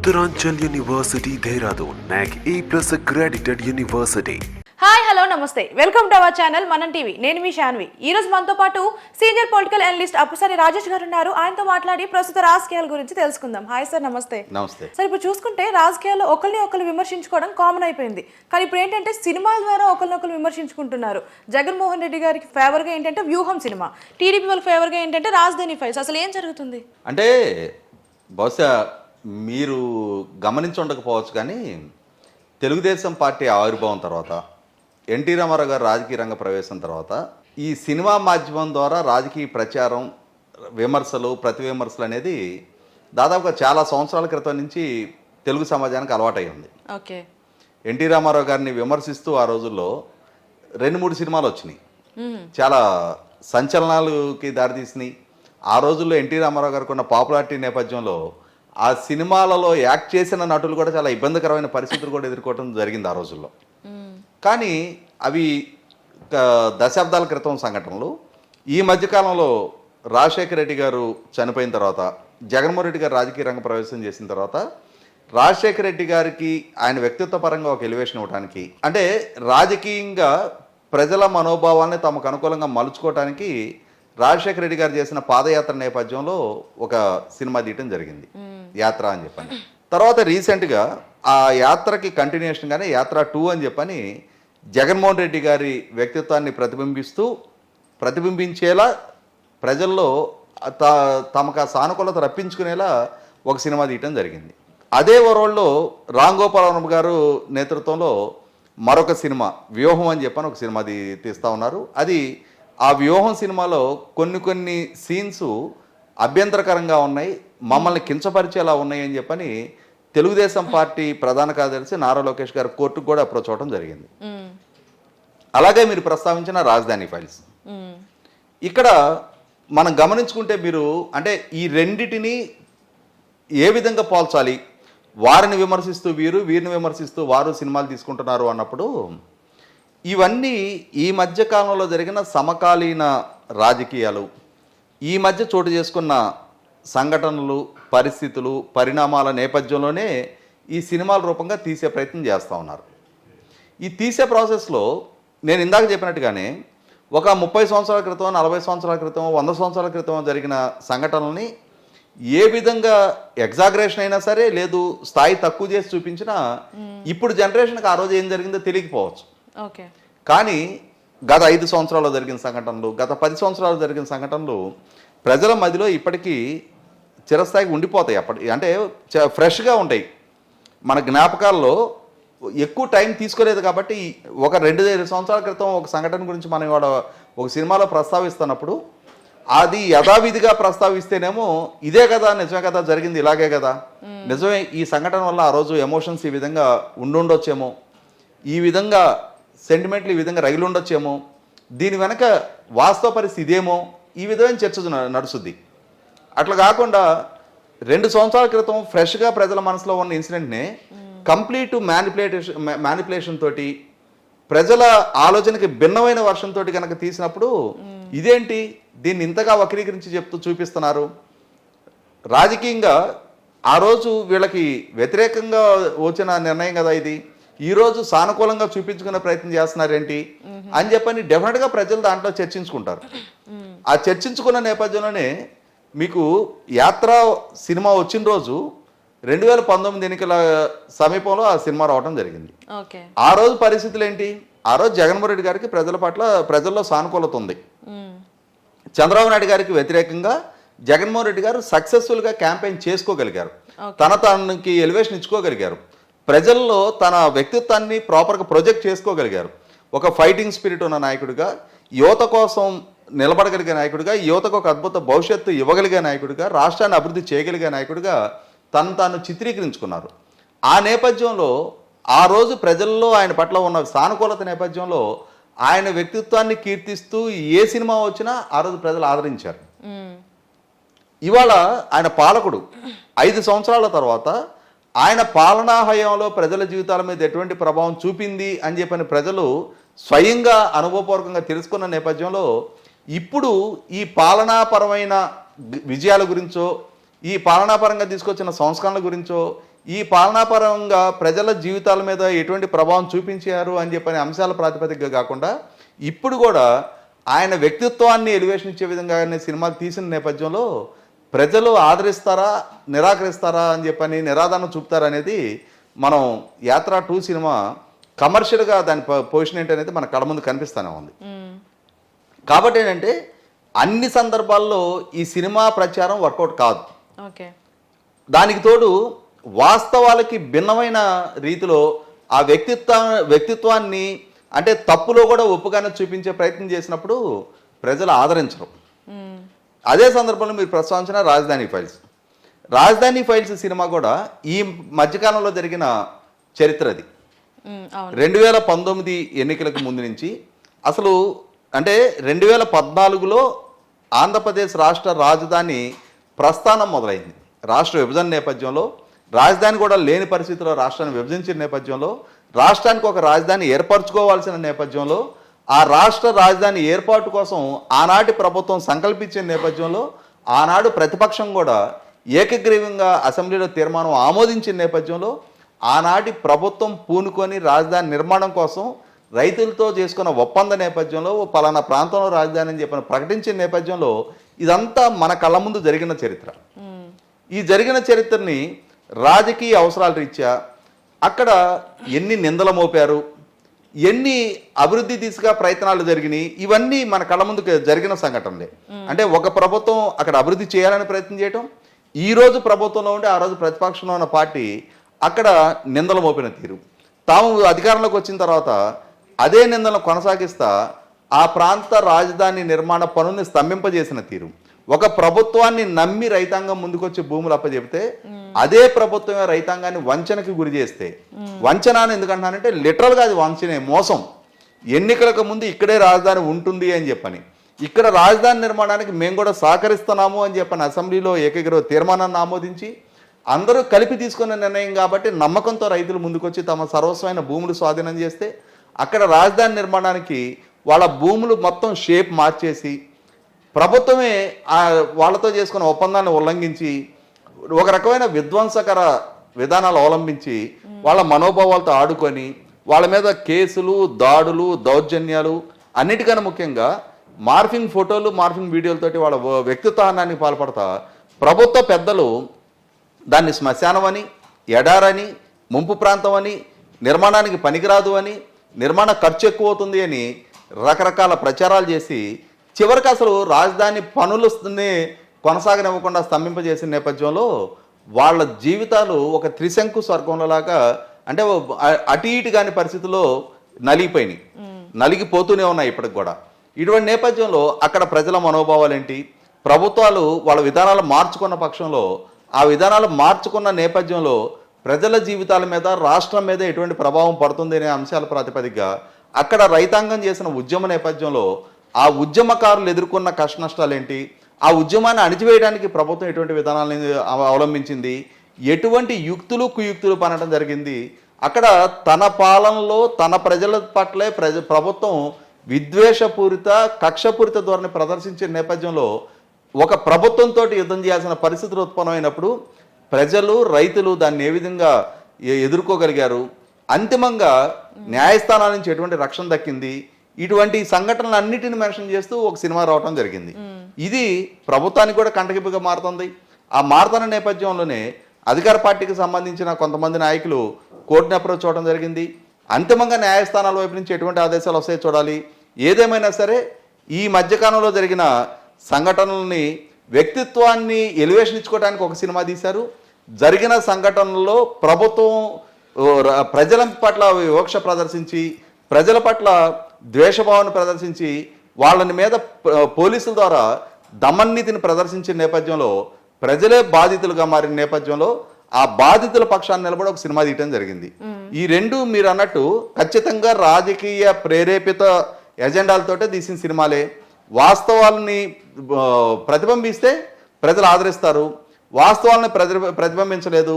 Uttaranchal University, Dehradun, NAC A+ accredited university. Hi hello నమస్తే welcome to our channel మనం TV నేను మీ శాన్వి. ఈ రోజు మనతో పాటు సీనియర్ పొలిటికల్ అనలిస్ట్ అప్పుసాని రాజేష్ గారు ఉన్నారు. ఆయనతో మాట్లాడి ప్రస్తుత రాజకీయాల గురించి తెలుసుకుందాం. హాయ్ సార్, నమస్తే. నమస్తే సార్, ఇప్పుడు చూసుకుంటే రాజకీయాల్లో ఒకరిని విమర్శించుకోవడం కామన్ అయిపోయింది. కానీ ఇప్పుడు ఏంటంటే సినిమాల ద్వారా ఒకరినొకరు విమర్శించుకుంటున్నారు. జగన్మోహన్ రెడ్డి గారికి ఫేవర్గా ఏంటంటే వ్యూహం సినిమా, టీడీపీ వాళ్ళకి ఫేవర్గా ఏంటంటే రాజధాని ఫైల్స్. అసలు ఏం జరుగుతుంది అంటే బహుశా మీరు గమనించి ఉండకపోవచ్చు, కానీ తెలుగుదేశం పార్టీ ఆవిర్భావం తర్వాత, ఎన్టీ రామారావు గారు రాజకీయ రంగ ప్రవేశం తర్వాత ఈ సినిమా మాధ్యమం ద్వారా రాజకీయ ప్రచారం, విమర్శలు, ప్రతి విమర్శలు అనేది దాదాపుగా చాలా సంవత్సరాల క్రితం నుంచి తెలుగు సమాజానికి అలవాటై ఉంది. ఓకే, ఎన్టీ రామారావు గారిని విమర్శిస్తూ ఆ రోజుల్లో 2-3 సినిమాలు వచ్చినాయి, చాలా సంచలనాలకి దారితీసినాయి. ఆ రోజుల్లో ఎన్టీ రామారావు గారికి ఉన్న పాపులారిటీ నేపథ్యంలో ఆ సినిమాలలో యాక్ట్ చేసిన నటులు కూడా చాలా ఇబ్బందికరమైన పరిస్థితులు కూడా ఎదుర్కోవడం జరిగింది ఆ రోజుల్లో. కానీ అవి దశాబ్దాల క్రితం సంఘటనలు. ఈ మధ్యకాలంలో రాజశేఖర రెడ్డి గారు చనిపోయిన తర్వాత, జగన్మోహన్ రెడ్డి గారు రాజకీయ రంగ ప్రవేశం చేసిన తర్వాత, రాజశేఖర రెడ్డి గారికి ఆయన వ్యక్తిత్వ పరంగా ఒక ఎలివేషన్ ఇవ్వడానికి, అంటే రాజకీయంగా ప్రజల మనోభావాల్ని తమకు అనుకూలంగా మలుచుకోవడానికి రాజశేఖర రెడ్డి గారు చేసిన పాదయాత్ర నేపథ్యంలో ఒక సినిమా తీయటం జరిగింది, యాత్ర అని చెప్పని. తర్వాత రీసెంట్గా ఆ యాత్రకి కంటిన్యూషన్గానే యాత్ర 2 అని చెప్పని జగన్మోహన్ రెడ్డి గారి వ్యక్తిత్వాన్ని ప్రతిబింబించేలా ప్రజల్లో తమకు ఆ సానుకూలత రప్పించుకునేలా ఒక సినిమా తీయటం జరిగింది. అదే వరల్డ్లో రామ్ గోపాల్ వర్మ గారు నేతృత్వంలో మరొక సినిమా వ్యూహం అని చెప్పని ఒక సినిమా తీస్తూ ఉన్నారు. అది ఆ వ్యూహం సినిమాలో కొన్ని సీన్స్ అభ్యంతరకరంగా ఉన్నాయి, మమ్మల్ని కించపరిచేలా ఉన్నాయి అని చెప్పని తెలుగుదేశం పార్టీ ప్రధాన కార్యదర్శి నారా లోకేష్ గారు కోర్టుకు కూడా అప్రోచ్ అవడం జరిగింది. అలాగే మీరు ప్రస్తావించిన రాజధాని ఫైల్స్, ఇక్కడ మనం గమనించుకుంటే మీరు అంటే ఈ రెండిటిని ఏ విధంగా పోల్చాలి, వారిని విమర్శిస్తూ వీరిని విమర్శిస్తూ వారు సినిమాలు తీసుకుంటున్నారు అన్నప్పుడు, ఇవన్నీ ఈ మధ్య కాలంలో జరిగిన సమకాలీన రాజకీయాలు, ఈ మధ్య చోటు చేసుకున్న సంఘటనలు, పరిస్థితులు, పరిణామాల నేపథ్యంలోనే ఈ సినిమాల రూపంగా తీసే ప్రయత్నం చేస్తూ ఉన్నారు. ఈ తీసే ప్రాసెస్లో నేను ఇందాక చెప్పినట్టుగానే ఒక 30 సంవత్సరాల క్రితం, 40 సంవత్సరాల క్రితం, 100 సంవత్సరాల క్రితం జరిగిన సంఘటనల్ని ఏ విధంగా ఎగ్జాగరేషన్ అయినా సరే, లేదు స్థాయి తక్కువ చేసి చూపించినా ఇప్పుడు జనరేషన్కి ఆ రోజు ఏం జరిగిందో తెలియకపోవచ్చు. ఓకే, కానీ గత 5 సంవత్సరాల్లో జరిగిన సంఘటనలు, గత 10 సంవత్సరాలు జరిగిన సంఘటనలు ప్రజల మధ్యలో ఇప్పటికీ చిరస్థాయికి ఉండిపోతాయి. అంటే ఫ్రెష్గా ఉంటాయి మన జ్ఞాపకాల్లో. ఎక్కువ టైం తీసుకోలేదు కాబట్టి ఒక 2 సంవత్సరాల క్రితం ఒక సంఘటన గురించి మనం ఇవాళ ఒక సినిమాలో ప్రస్తావిస్తున్నప్పుడు అది యథావిధిగా ప్రస్తావిస్తేనేమో ఇదే కదా, నిజమే కదా, జరిగింది ఇలాగే కదా, నిజమే, ఈ సంఘటన వల్ల ఆ రోజు ఎమోషన్స్ ఈ విధంగా ఉండుండొచ్చేమో, ఈ విధంగా సెంటిమెంట్లు ఈ విధంగా రైలు ఉండొచ్చేమో, దీని వెనక వాస్తవ పరిస్థితి ఇదేమో, ఈ విధమైన చర్చ నడుస్తుంది. అట్లా కాకుండా 2 సంవత్సరాల క్రితం ఫ్రెష్గా ప్రజల మనసులో ఉన్న ఇన్సిడెంట్ని కంప్లీట్ మ్యానిపులేషన్ తోటి, ప్రజల ఆలోచనకి భిన్నమైన వర్షంతో కనుక తీసినప్పుడు ఇదేంటి, దీన్ని ఇంతగా వక్రీకరించి చూపిస్తున్నారు. రాజకీయంగా ఆ రోజు వీళ్ళకి వ్యతిరేకంగా వచ్చిన నిర్ణయం కదా ఇది, ఈరోజు సానుకూలంగా చూపించుకునే ప్రయత్నం చేస్తున్నారేంటి అని చెప్పని డెఫినెట్గా ప్రజలు దాంట్లో చర్చించుకుంటారు. ఆ చర్చించుకున్న నేపథ్యంలోనే మీకు యాత్ర సినిమా వచ్చిన రోజు 2019 ఎన్నికల సమీపంలో ఆ సినిమా రావడం జరిగింది. ఆ రోజు పరిస్థితులు ఏంటి, ఆ రోజు జగన్మోహన్ రెడ్డి గారికి ప్రజల్లో సానుకూలత ఉంది. చంద్రబాబు నాయుడు గారికి వ్యతిరేకంగా జగన్మోహన్ రెడ్డి గారు సక్సెస్ఫుల్గా క్యాంపెయిన్ చేసుకోగలిగారు, తనకి ఎలివేషన్ ఇచ్చుకోగలిగారు, ప్రజల్లో తన వ్యక్తిత్వాన్ని ప్రాపర్గా ప్రొజెక్ట్ చేసుకోగలిగారు. ఒక ఫైటింగ్ స్పిరిట్ ఉన్న నాయకుడిగా, యువత కోసం నిలబడగలిగే నాయకుడిగా, యువతకు ఒక అద్భుత భవిష్యత్తు ఇవ్వగలిగే నాయకుడిగా, రాష్ట్రాన్ని అభివృద్ధి చేయగలిగే నాయకుడిగా తాను చిత్రీకరించుకున్నారు. ఆ నేపథ్యంలో ఆ రోజు ప్రజల్లో ఆయన పట్ల ఉన్న సానుకూలత నేపథ్యంలో ఆయన వ్యక్తిత్వాన్ని కీర్తిస్తూ ఏ సినిమా వచ్చినా ఆ రోజు ప్రజలు ఆదరించారు. ఇవాళ ఆయన పాలకుడు 5 సంవత్సరాల తర్వాత ఆయన పాలనా హయాంలో ప్రజల జీవితాల మీద ఎటువంటి ప్రభావం చూపింది అని చెప్పని ప్రజలు స్వయంగా అనుభవపూర్వకంగా తెలుసుకున్న నేపథ్యంలో ఇప్పుడు ఈ పాలనాపరమైన విజయాల గురించో, ఈ పాలనాపరంగా తీసుకొచ్చిన సంస్కరణల గురించో, ఈ పాలనాపరంగా ప్రజల జీవితాల మీద ఎటువంటి ప్రభావం చూపించారు అని చెప్పని అంశాల ప్రాతిపదికగా కాకుండా ఇప్పుడు కూడా ఆయన వ్యక్తిత్వాన్ని ఎలివేషన్ ఇచ్చే విధంగా సినిమాలు తీసిన నేపథ్యంలో ప్రజలు ఆదరిస్తారా నిరాకరిస్తారా అని చెప్పని నిరాదరణ చూపుతారా అనేది మనం యాత్ర 2 సినిమా కమర్షియల్గా దాని పొజిషన్ ఏంటనేది మన కళ్ళ ముందు కనిపిస్తూనే ఉంది. కాబట్టి ఏంటంటే అన్ని సందర్భాల్లో ఈ సినిమా ప్రచారం వర్కౌట్ కాదు. ఓకే, దానికి తోడు వాస్తవాలకి భిన్నమైన రీతిలో ఆ వ్యక్తిత్వాన్ని అంటే తప్పులో కూడా ఒప్పుగానే చూపించే ప్రయత్నం చేసినప్పుడు ప్రజలు ఆదరించరు. అదే సందర్భంలో మీరు ప్రస్తావించిన రాజధాని ఫైల్స్ సినిమా కూడా ఈ మధ్యకాలంలో జరిగిన చరిత్ర అది. 2019 ఎన్నికలకు ముందు నుంచి అసలు అంటే 2014లో ఆంధ్రప్రదేశ్ రాష్ట్ర రాజధాని ప్రస్థానం మొదలైంది. రాష్ట్ర విభజన నేపథ్యంలో రాజధాని కూడా లేని పరిస్థితిలో రాష్ట్రాన్ని విభజించిన నేపథ్యంలో రాష్ట్రానికి ఒక రాజధాని ఏర్పరచుకోవాల్సిన నేపథ్యంలో ఆ రాష్ట్ర రాజధాని ఏర్పాటు కోసం ఆనాటి ప్రభుత్వం సంకల్పించిన నేపథ్యంలో ఆనాడు ప్రతిపక్షం కూడా ఏకగ్రీవంగా అసెంబ్లీలో తీర్మానం ఆమోదించిన నేపథ్యంలో ఆనాటి ప్రభుత్వం పూనుకొని రాజధాని నిర్మాణం కోసం రైతులతో చేసుకున్న ఒప్పంద నేపథ్యంలో పలానా ప్రాంతంలో రాజధాని అని చెప్పిన ప్రకటించిన నేపథ్యంలో ఇదంతా మన కళ్ళ ముందు జరిగిన చరిత్ర. ఈ జరిగిన చరిత్రని రాజకీయ అవసరాల రీత్యా అక్కడ ఎన్ని నిందలు మోపారు, ఎన్ని అభివృద్ధి దిశగా ప్రయత్నాలు జరిగినాయి, ఇవన్నీ మన కళ్ళ ముందు జరిగిన సంఘటనలే. అంటే ఒక ప్రభుత్వం అక్కడ అభివృద్ధి చేయాలని ప్రయత్నం చేయటం, ఈ రోజు ప్రభుత్వంలో ఉంటే ఆ రోజు ప్రతిపక్షంలో ఉన్న పార్టీ అక్కడ నిందలు మోపిన తీరు, తాము అధికారంలోకి వచ్చిన తర్వాత అదే నిందలను కొనసాగిస్తా ఆ ప్రాంత రాజధాని నిర్మాణ పనుల్ని స్తంభింపజేసిన తీరు, ఒక ప్రభుత్వాన్ని నమ్మి రైతాంగం ముందుకొచ్చి భూములు అప్పచెబితే అదే ప్రభుత్వమే రైతాంగాన్ని వంచనకి గురి చేస్తే, వంచన అని ఎందుకంటున్నానంటే లిటరల్గా అది వంచనే, మోసం. ఎన్నికలకు ముందు ఇక్కడే రాజధాని ఉంటుంది అని చెప్పని, ఇక్కడ రాజధాని నిర్మాణానికి మేము కూడా సహకరిస్తున్నాము అని చెప్పని అసెంబ్లీలో ఏకగ్రీవ తీర్మానాన్ని ఆమోదించి అందరూ కలిపి తీసుకున్న నిర్ణయం కాబట్టి నమ్మకంతో రైతులు ముందుకొచ్చి తమ సర్వస్వమైన భూములు స్వాధీనం చేస్తే అక్కడ రాజధాని నిర్మాణానికి వాళ్ళ భూములు మొత్తం షేప్ మార్చేసి ప్రభుత్వమే వాళ్ళతో చేసుకున్న ఒప్పందాన్ని ఉల్లంఘించి ఒక రకమైన విధ్వంసకర విధానాలు అవలంబించి వాళ్ళ మనోభావాలతో ఆడుకొని వాళ్ళ మీద కేసులు, దాడులు, దౌర్జన్యాలు, అన్నిటికన్నా ముఖ్యంగా మార్ఫింగ్ ఫోటోలు, మార్ఫింగ్ వీడియోలతోటి వాళ్ళ వ్యక్తిత్వానికి పాల్పడతా ప్రభుత్వ పెద్దలు దాన్ని శ్మశానం అని, ఎడారని, ముంపు ప్రాంతం అని, నిర్మాణానికి పనికిరాదు అని, నిర్మాణ ఖర్చు ఎక్కువ అవుతుంది అని రకరకాల ప్రచారాలు చేసి చివరికి అసలు రాజధాని పనులని కొనసాగనివ్వకుండా స్తంభింపజేసిన నేపథ్యంలో వాళ్ళ జీవితాలు ఒక త్రిశంకు స్వర్గంలాగా అంటే అటు ఇటు కాని పరిస్థితుల్లో నలిగిపోయినాయి, నలిగిపోతూనే ఉన్నాయి ఇప్పటికి కూడా. ఇటువంటి నేపథ్యంలో అక్కడ ప్రజల మనోభావాలు ఏంటి, ప్రభుత్వాలు వాళ్ళ విధానాలు మార్చుకున్న పక్షంలో ఆ విధానాలు మార్చుకున్న నేపథ్యంలో ప్రజల జీవితాల మీద, రాష్ట్రం మీద ఎటువంటి ప్రభావం పడుతుంది అనే అంశాల ప్రాతిపదికగా అక్కడ రైతాంగం చేసిన ఉద్యమ నేపథ్యంలో ఆ ఉద్యమకారులు ఎదుర్కొన్న కష్ట నష్టాలు ఏంటి, ఆ ఉద్యమాన్ని అణిచివేయడానికి ప్రభుత్వం ఎటువంటి విధానాలను అవలంబించింది, ఎటువంటి యుక్తులు కుయుక్తులు పనడం జరిగింది, అక్కడ తన పాలనలో తన ప్రజల పట్లే ప్రభుత్వం విద్వేషపూరిత, కక్షపూరిత ధోరణి ప్రదర్శించే నేపథ్యంలో ఒక ప్రభుత్వంతో యుద్ధం చేయాల్సిన పరిస్థితులు ఉత్పన్నమైనప్పుడు ప్రజలు, రైతులు దాన్ని ఏ విధంగా ఎదుర్కోగలిగారు, అంతిమంగా న్యాయస్థానాల నుంచి ఎటువంటి రక్షణ దక్కింది, ఇటువంటి సంఘటనలు అన్నిటిని మెన్షన్ చేస్తూ ఒక సినిమా రావడం జరిగింది. ఇది ప్రభుత్వానికి కూడా కంటగింపుగా మారుతుంది. ఆ మారుతున్న నేపథ్యంలోనే అధికార పార్టీకి సంబంధించిన కొంతమంది నాయకులు కోర్టుని అప్రోచ్ అవడం జరిగింది. అంతిమంగా న్యాయస్థానాల వైపు నుంచి ఎటువంటి ఆదేశాలు వస్తాయో చూడాలి. ఏదేమైనా సరే ఈ మధ్యకాలంలో జరిగిన సంఘటనల్ని, వ్యక్తిత్వాన్ని ఎలివేషన్ ఇచ్చుకోవడానికి ఒక సినిమా తీశారు. జరిగిన సంఘటనల్లో ప్రభుత్వం ప్రజల పట్ల వివక్ష ప్రదర్శించి, ప్రజల పట్ల ద్వేషభావాన్ని ప్రదర్శించి, వాళ్ళని మీద పోలీసుల ద్వారా దమన్నీతిని ప్రదర్శించిన నేపథ్యంలో ప్రజలే బాధితులుగా మారిన నేపథ్యంలో ఆ బాధితుల పక్షాన్ని నిలబడి ఒక సినిమా తీయటం జరిగింది. ఈ రెండు మీరు అన్నట్టు ఖచ్చితంగా రాజకీయ ప్రేరేపిత ఎజెండాలతోటే తీసిన సినిమాలే. వాస్తవాలని ప్రతిబింబిస్తే ప్రజలు ఆదరిస్తారు, వాస్తవాలను ప్రతిబింబించలేదు,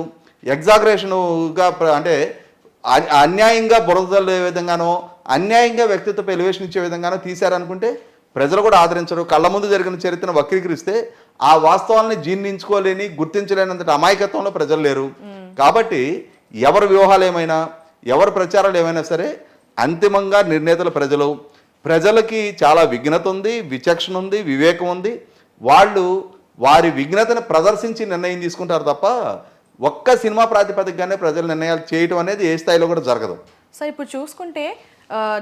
ఎగ్జాగరేషన్గా అంటే అన్యాయంగా బురదలే విధంగానో, అన్యాయంగా వ్యక్తిత్వ ఎలివేషన్ ఇచ్చే విధంగానో తీశారనుకుంటే ప్రజలు కూడా ఆదరించరు. కళ్ళ ముందు జరిగిన చరిత్రను వక్రీకరిస్తే ఆ వాస్తవాలను జీర్ణించుకోలేని, గుర్తించలేనంత అమాయకత్వంలో ప్రజలు లేరు. కాబట్టి ఎవరి వ్యూహాలు ఏమైనా ఎవరి ప్రచారాలు ఏమైనా సరే అంతిమంగా నిర్ణేతలు ప్రజలకి చాలా విఘ్నత ఉంది, విచక్షణ ఉంది, వివేకం ఉంది. వాళ్ళు వారి విఘ్నతను ప్రదర్శించి నిర్ణయం తీసుకుంటారు తప్ప ఒక్క సినిమా ప్రాతిపదికగానే ప్రజలు నిర్ణయాలు చేయటం అనేది ఏ స్థాయిలో కూడా జరగదు. సార్ ఇప్పుడు చూసుకుంటే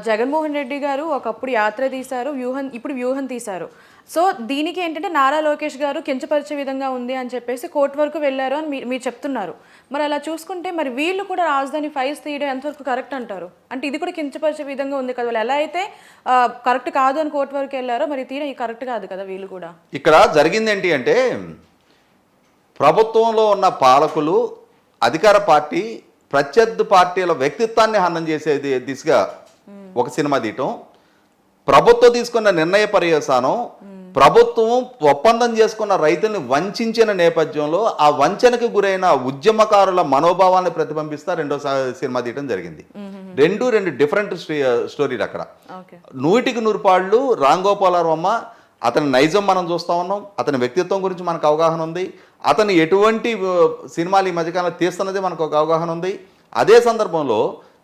జగన్మోహన్ రెడ్డి గారు ఒకప్పుడు యాత్ర తీశారు, ఇప్పుడు వ్యూహం తీశారు. సో దీనికి ఏంటంటే నారా లోకేష్ గారు కించపరిచే విధంగా ఉంది అని చెప్పేసి కోర్టు వరకు వెళ్ళారు అని మీరు చెప్తున్నారు. మరి అలా చూసుకుంటే మరి వీళ్ళు కూడా రాజధాని ఫైల్స్ తీయడం ఎంతవరకు కరెక్ట్ అంటారు? అంటే ఇది కూడా కించపరిచే విధంగా ఉంది కదా, వాళ్ళు ఎలా అయితే కరెక్ట్ కాదు అని కోర్టు వరకు వెళ్ళారో మరి తీయడం కరెక్ట్ కాదు కదా వీళ్ళు కూడా. ఇక్కడ జరిగింది ఏంటి అంటే ప్రభుత్వంలో ఉన్న పాలకులు అధికార పార్టీ ప్రత్యర్థి పార్టీల వ్యక్తిత్వాన్ని హననం చేసేది దిశగా ఒక సినిమా తీయటం, ప్రభుత్వం తీసుకున్న నిర్ణయ పర్యవసానం ప్రభుత్వం ఒప్పందం చేసుకున్న రైతుల్ని వంచిన నేపథ్యంలో ఆ వంచనకు గురైన ఉద్యమకారుల మనోభావాన్ని ప్రతిబింబిస్తా రెండో సినిమా తీయడం జరిగింది. రెండు డిఫరెంట్ స్టోరీలు. అక్కడ 100% పాళ్ళు రామ్ గోపాల్ వర్మ అతని నైజం మనం చూస్తూ ఉన్నాం, అతని వ్యక్తిత్వం గురించి మనకు అవగాహన ఉంది, అతను ఎటువంటి సినిమాలు ఈ మధ్యకాలంలో తీస్తున్నది మనకు ఒక అవగాహన ఉంది. అదే సందర్భంలో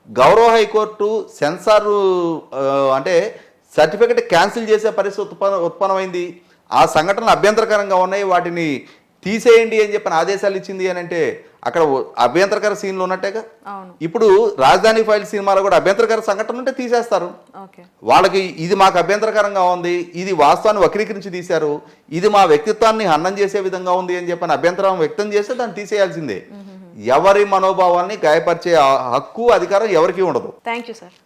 గౌరవ హైకోర్టు సెన్సార్ అంటే సర్టిఫికెట్ క్యాన్సిల్ చేసే పరిస్థితి ఉత్పన్నమైంది. ఆ సంఘటనలు అభ్యంతరకరంగా ఉన్నాయి, వాటిని తీసేయండి అని చెప్పిన ఆదేశాలు ఇచ్చింది అని అంటే అక్కడ అభ్యంతరకర సీన్లు ఉన్నట్టేగా. ఇప్పుడు రాజధాని ఫైల్ సినిమాలో కూడా అభ్యంతరకర సంఘటనలు ఉంటే తీసేస్తారు. వాళ్ళకి ఇది మాకు అభ్యంతరకరంగా ఉంది, ఇది వాస్తవాన్ని వక్రీకరించి తీశారు, ఇది మా వ్యక్తిత్వాన్ని హననం చేసే విధంగా ఉంది అని చెప్పిన అభ్యంతరం వ్యక్తం చేస్తే దాన్ని తీసేయాల్సిందే. ఎవరి మనోభావాల్ని గాయపరిచే హక్కు అధికారం ఎవరికీ ఉండదు. Thank you sir.